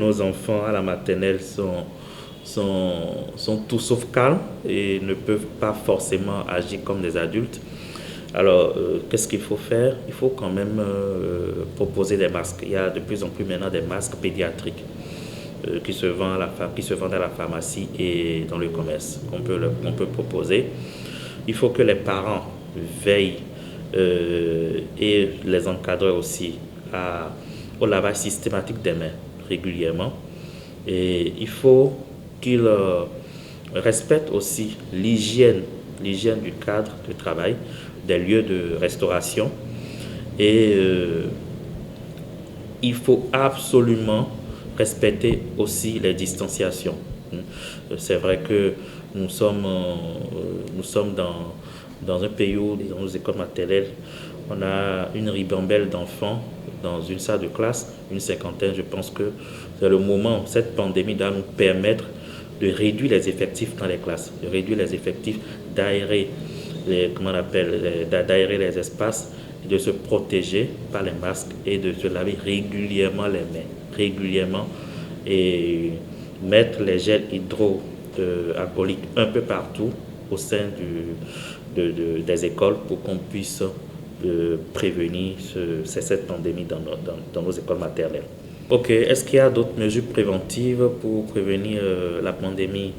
nos enfants à la maternelle sont tout sauf calmes et ne peuvent pas forcément agir comme des adultes. Alors, qu'est-ce qu'il faut faire? Il faut quand même proposer des masques. Il y a de plus en plus maintenant des masques pédiatriques qui se vendent à la pharmacie et dans le commerce qu'on peut proposer. Il faut que les parents veillent et les encadreurs aussi au lavage systématique des mains régulièrement. Et il faut qu'ils respectent aussi l'hygiène du cadre de travail, des lieux de restauration. Et il faut absolument respecter aussi les distanciations. C'est vrai que nous sommes dans un pays où, dans nos écoles maternelles, on a une ribambelle d'enfants dans une salle de classe, une cinquantaine. Je pense que c'est le moment, cette pandémie doit nous permettre de réduire les effectifs dans les classes, de réduire les effectifs, d'aérer d'aérer les espaces, de se protéger par les masques et de se laver régulièrement les mains, régulièrement, et mettre les gels hydroalcooliques un peu partout au sein des écoles pour qu'on puisse prévenir cette pandémie dans nos écoles maternelles. Ok, est-ce qu'il y a d'autres mesures préventives pour prévenir la pandémie?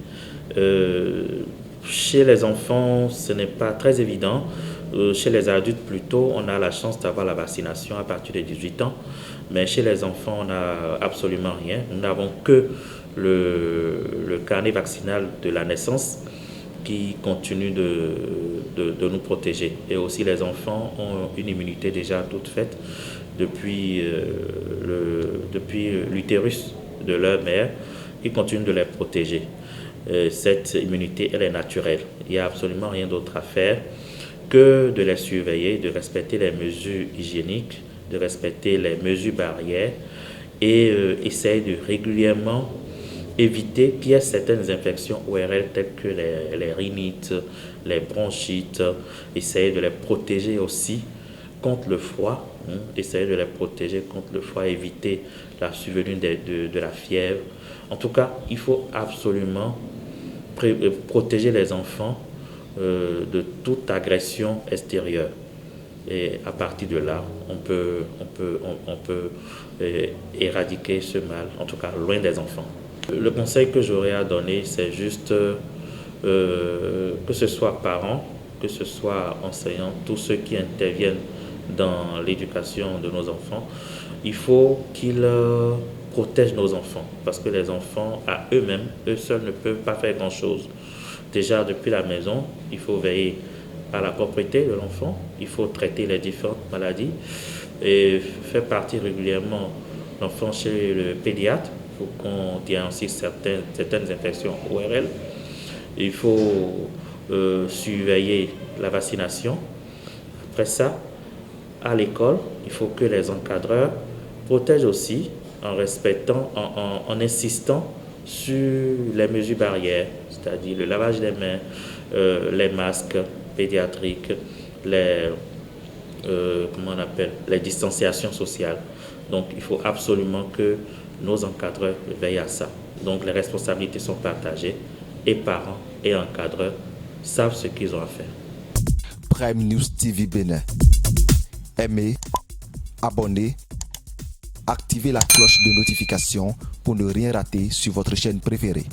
Chez les enfants, ce n'est pas très évident. Chez les adultes, plutôt, on a la chance d'avoir la vaccination à partir de 18 ans. Mais chez les enfants, on n'a absolument rien. Nous n'avons que le carnet vaccinal de la naissance qui continue de nous protéger. Et aussi, les enfants ont une immunité déjà toute faite depuis l'utérus de leur mère qui continue de les protéger. Cette immunité, elle est naturelle. Il n'y a absolument rien d'autre à faire que de les surveiller, de respecter les mesures hygiéniques, de respecter les mesures barrières et essayer de régulièrement éviter qu'il y ait certaines infections ORL telles que les rhinites, les bronchites, essayer de les protéger aussi contre le froid, essayer de les protéger contre le froid, éviter la survenue de la fièvre. En tout cas, il faut absolument protéger les enfants de toute agression extérieure. Et à partir de là, on peut éradiquer ce mal, en tout cas loin des enfants. Le conseil que j'aurais à donner, c'est juste que ce soit parents, que ce soit enseignants, tous ceux qui interviennent dans l'éducation de nos enfants, il faut qu'ils protègent nos enfants, parce que les enfants, à eux-mêmes, eux seuls ne peuvent pas faire grand-chose. Déjà, depuis la maison, il faut veiller à la propriété de l'enfant, il faut traiter les différentes maladies et faire partir régulièrement l'enfant chez le pédiatre pour qu'on diagnostique certaines infections ORL. Il faut surveiller la vaccination. Après ça, à l'école, il faut que les encadreurs protègent aussi en respectant, en insistant sur les mesures barrières, c'est-à-dire le lavage des mains, les masques pédiatriques, les distanciations sociales. Donc il faut absolument que nos encadreurs veillent à ça. Donc les responsabilités sont partagées et parents et encadreurs savent ce qu'ils ont à faire. Prime News TV Bénin. Aimez, abonnez, activez la cloche de notification pour ne rien rater sur votre chaîne préférée.